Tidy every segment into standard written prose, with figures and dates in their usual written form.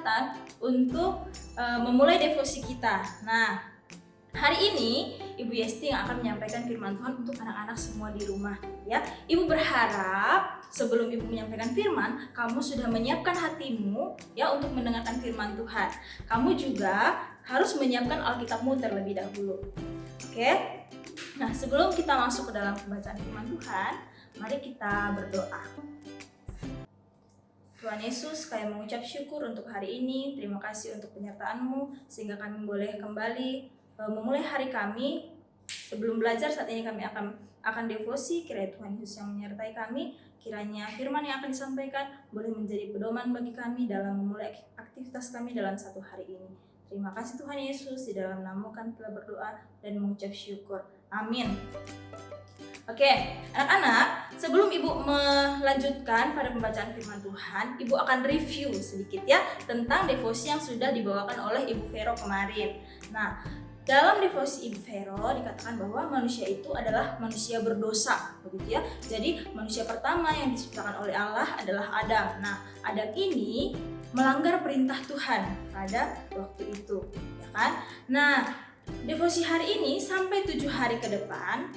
kesempatan untuk memulai devosi kita. Nah, hari ini Ibu Yesti yang akan menyampaikan firman Tuhan untuk anak-anak semua di rumah ya. Ibu berharap sebelum Ibu menyampaikan firman, kamu sudah menyiapkan hatimu ya untuk mendengarkan firman Tuhan. Kamu juga harus menyiapkan Alkitabmu terlebih dahulu. Oke? Nah, sebelum kita masuk ke dalam pembacaan firman Tuhan, mari kita berdoa. Tuhan Yesus, kami mengucap syukur untuk hari ini. Terima kasih untuk penyertaan-Mu sehingga kami boleh kembali memulai hari kami. Sebelum belajar saat ini kami akan devosi. Kiranya Tuhan Yesus yang menyertai kami. Kiranya firman yang akan disampaikan boleh menjadi pedoman bagi kami dalam memulai aktivitas kami dalam satu hari ini. Terima kasih Tuhan Yesus, di dalam nama-Mu kami telah berdoa dan mengucap syukur. Amin. Oke, anak-anak, sebelum Ibu melanjutkan pada pembacaan firman Tuhan, Ibu akan review sedikit ya tentang devosi yang sudah dibawakan oleh Ibu Vero kemarin. Nah, dalam devosi Ibu Vero dikatakan bahwa manusia itu adalah manusia berdosa, begitu ya. Jadi manusia pertama yang diciptakan oleh Allah adalah Adam. Nah, Adam ini melanggar perintah Tuhan pada waktu itu, ya kan? Nah, devosi hari ini sampai 7 hari ke depan,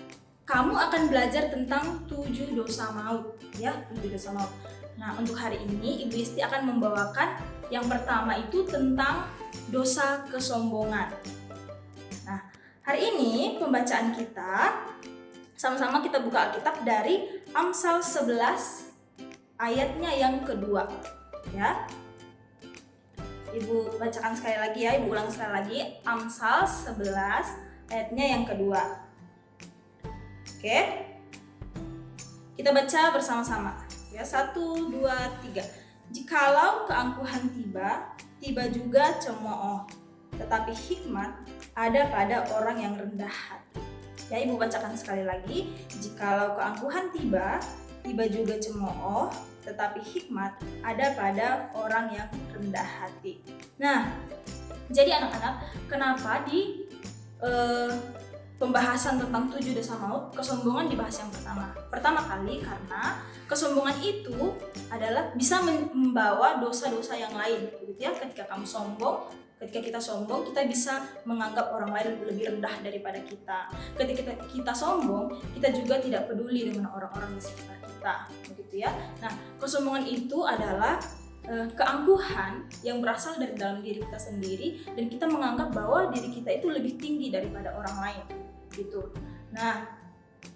kamu akan belajar tentang 7 dosa maut, ya, 7 dosa maut. Nah, untuk hari ini Ibu Yesti akan membawakan yang pertama itu tentang dosa kesombongan. Nah, hari ini pembacaan kita sama-sama kita buka Alkitab dari Amsal 11 ayatnya yang kedua, ya. Ibu bacakan sekali lagi ya, Ibu ulang sekali lagi. Amsal 11 ayatnya yang kedua. Oke. Kita baca bersama-sama. Ya, 1, 2, 3. Jikalau keangkuhan tiba juga cemooh, tetapi hikmat ada pada orang yang rendah hati. Ya, Ibu bacakan sekali lagi. Jikalau keangkuhan tiba juga cemooh, tetapi hikmat ada pada orang yang rendah hati. Nah, jadi anak-anak, kenapa di pembahasan tentang 7 dosa maut, kesombongan dibahas yang pertama? Pertama kali karena kesombongan itu adalah bisa membawa dosa-dosa yang lain, begitu ya. Ketika kita sombong, kita bisa menganggap orang lain lebih rendah daripada kita. Ketika kita sombong, kita juga tidak peduli dengan orang-orang di sekitar kita, begitu ya. Nah, kesombongan itu adalah keangkuhan yang berasal dari dalam diri kita sendiri, dan kita menganggap bahwa diri kita itu lebih tinggi daripada orang lain, gitu. Nah,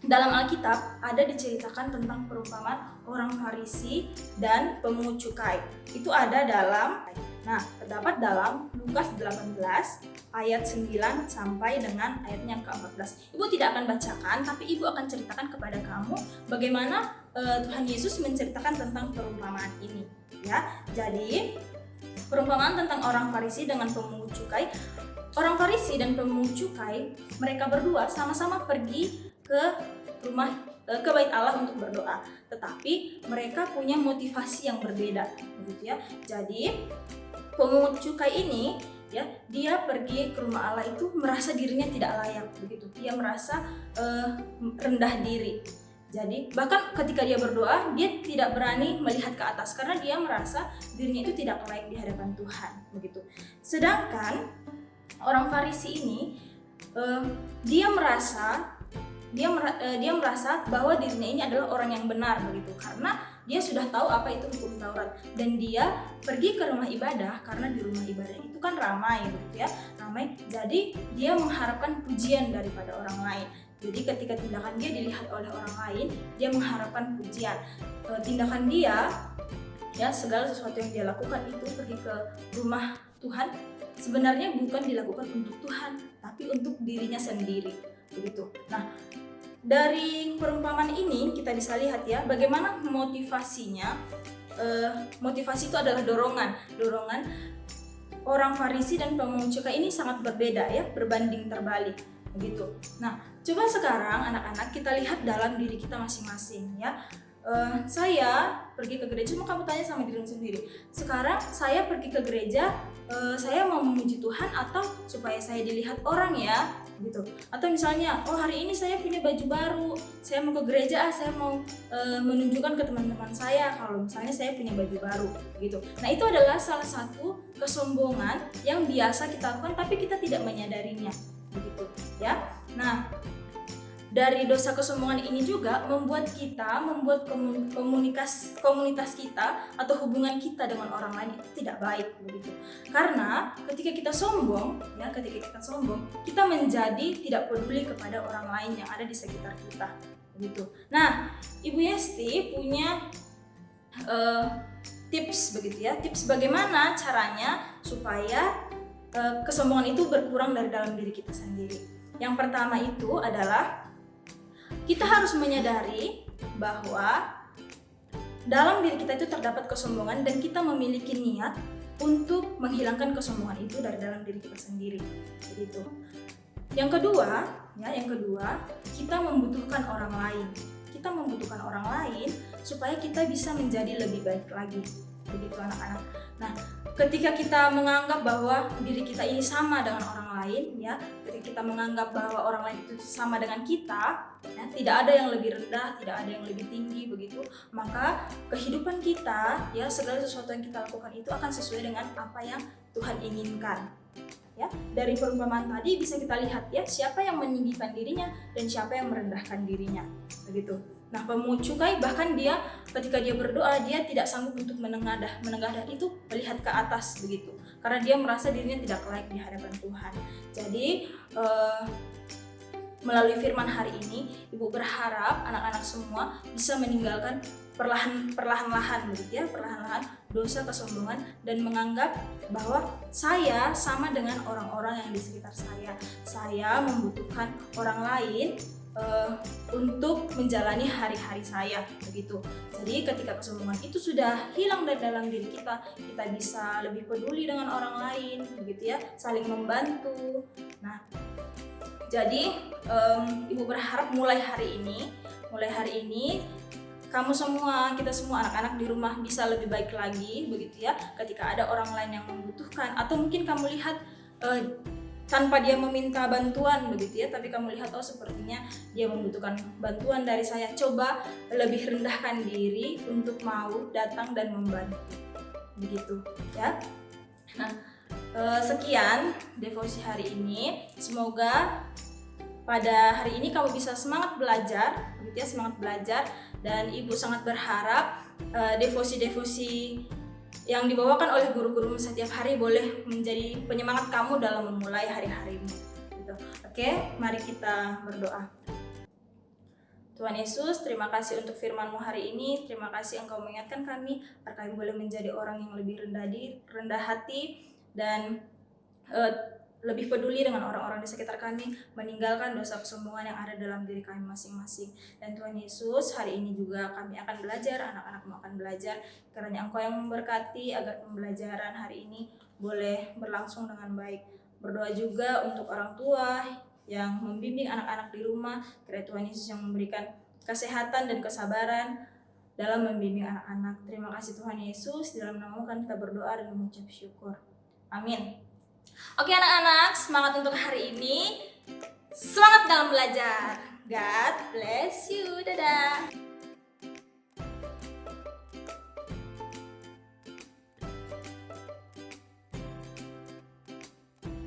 dalam Alkitab ada diceritakan tentang perumpamaan orang Farisi dan pemungut cukai. Itu ada terdapat dalam Lukas 18 ayat 9 sampai dengan ayatnya ke-14. Ibu tidak akan bacakan, tapi Ibu akan ceritakan kepada kamu bagaimana Tuhan Yesus menceritakan tentang perumpamaan ini, ya. Jadi, perumpamaan tentang orang Farisi dengan pemungut cukai. Orang Farisi dan pemungut cukai, mereka berdua sama-sama pergi ke bait Allah untuk berdoa, tetapi mereka punya motivasi yang berbeda, begitu ya. Jadi pemungut cukai ini, ya, dia pergi ke rumah Allah itu merasa dirinya tidak layak, begitu. Dia merasa rendah diri. Jadi bahkan ketika dia berdoa, dia tidak berani melihat ke atas karena dia merasa dirinya itu tidak layak di hadapan Tuhan, begitu. Sedangkan orang Farisi ini dia merasa bahwa dirinya ini adalah orang yang benar, begitu, karena dia sudah tahu apa itu hukum Taurat, dan dia pergi ke rumah ibadah karena di rumah ibadah itu kan ramai, begitu ya, ramai. Jadi dia mengharapkan pujian daripada orang lain. Jadi ketika tindakan dia dilihat oleh orang lain, dia mengharapkan pujian. Tindakan dia, ya, segala sesuatu yang dia lakukan itu pergi ke rumah Tuhan sebenarnya bukan dilakukan untuk Tuhan, tapi untuk dirinya sendiri, begitu. Nah, dari perumpamaan ini kita bisa lihat ya bagaimana motivasinya. Motivasi itu adalah dorongan orang Farisi dan pemungut cukai ini sangat berbeda ya, berbanding terbalik, begitu. Nah, coba sekarang anak-anak kita lihat dalam diri kita masing-masing ya. saya pergi ke gereja, cuma kamu tanya sama dirimu sendiri. Sekarang saya pergi ke gereja, saya mau memuji Tuhan atau supaya saya dilihat orang ya, gitu. Atau misalnya, oh hari ini saya punya baju baru, saya mau ke gereja, saya mau menunjukkan ke teman-teman saya kalau misalnya saya punya baju baru, gitu. Nah itu adalah salah satu kesombongan yang biasa kita lakukan tapi kita tidak menyadarinya, begitu ya. Nah, dari dosa kesombongan ini juga membuat komunitas kita atau hubungan kita dengan orang lain itu tidak baik, begitu. Karena ketika kita sombong, kita menjadi tidak peduli kepada orang lain yang ada di sekitar kita, begitu. Nah, Ibu Yesti punya tips, begitu ya. Tips bagaimana caranya supaya kesombongan itu berkurang dari dalam diri kita sendiri. Yang pertama itu adalah kita harus menyadari bahwa dalam diri kita itu terdapat kesombongan dan kita memiliki niat untuk menghilangkan kesombongan itu dari dalam diri kita sendiri. Begitu. Yang kedua, kita membutuhkan orang lain. Kita membutuhkan orang lain supaya kita bisa menjadi lebih baik lagi. Begitu anak-anak. Nah, ketika kita menganggap bahwa diri kita ini sama dengan orang lain, ya, ketika kita menganggap bahwa orang lain itu sama dengan kita, ya, tidak ada yang lebih rendah, tidak ada yang lebih tinggi, begitu, maka kehidupan kita, ya, segala sesuatu yang kita lakukan itu akan sesuai dengan apa yang Tuhan inginkan. Ya, dari perumpamaan tadi bisa kita lihat ya, siapa yang meninggikan dirinya dan siapa yang merendahkan dirinya, begitu. Nah, pemungut cukai bahkan dia ketika dia berdoa dia tidak sanggup untuk menengadah itu melihat ke atas, begitu, karena dia merasa dirinya tidak layak di hadapan Tuhan. Jadi melalui firman hari ini, Ibu berharap anak-anak semua bisa meninggalkan perlahan-lahan begitu ya, perlahan-lahan dosa kesombongan dan menganggap bahwa saya sama dengan orang-orang yang di sekitar saya. Saya membutuhkan orang lain untuk menjalani hari-hari saya, begitu. Jadi ketika kesombongan itu sudah hilang dari dalam diri kita, kita bisa lebih peduli dengan orang lain, begitu ya, saling membantu. Nah, jadi Ibu berharap mulai hari ini kamu semua, kita semua anak-anak di rumah bisa lebih baik lagi, begitu ya. Ketika ada orang lain yang membutuhkan atau mungkin kamu lihat tanpa dia meminta bantuan, begitu ya, tapi kamu lihat oh sepertinya dia membutuhkan bantuan dari saya, coba lebih rendahkan diri untuk mau datang dan membantu, begitu ya. Nah, sekian devosi hari ini. Semoga pada hari ini kamu bisa semangat belajar, begitu ya, semangat belajar. Dan Ibu sangat berharap devosi-devosi yang dibawakan oleh guru-guru setiap hari boleh menjadi penyemangat kamu dalam memulai hari-harimu, gitu. Oke, mari kita berdoa. Tuhan Yesus, terima kasih untuk firman-Mu hari ini. Terima kasih Engkau mengingatkan kami agar kami boleh menjadi orang yang lebih rendah hati dan lebih peduli dengan orang-orang di sekitar kami, meninggalkan dosa kesombongan yang ada dalam diri kami masing-masing. Dan Tuhan Yesus, hari ini juga kami akan belajar, anak-anak mau akan belajar, karena Engkau yang memberkati agar pembelajaran hari ini boleh berlangsung dengan baik. Berdoa juga untuk orang tua yang membimbing anak-anak di rumah, kiranya Tuhan Yesus yang memberikan kesehatan dan kesabaran dalam membimbing anak-anak. Terima kasih Tuhan Yesus, di dalam nama-Mu kami kita berdoa dan mengucap syukur. Amin. Oke anak-anak, semangat untuk hari ini. Semangat dalam belajar. God bless you. Dadah.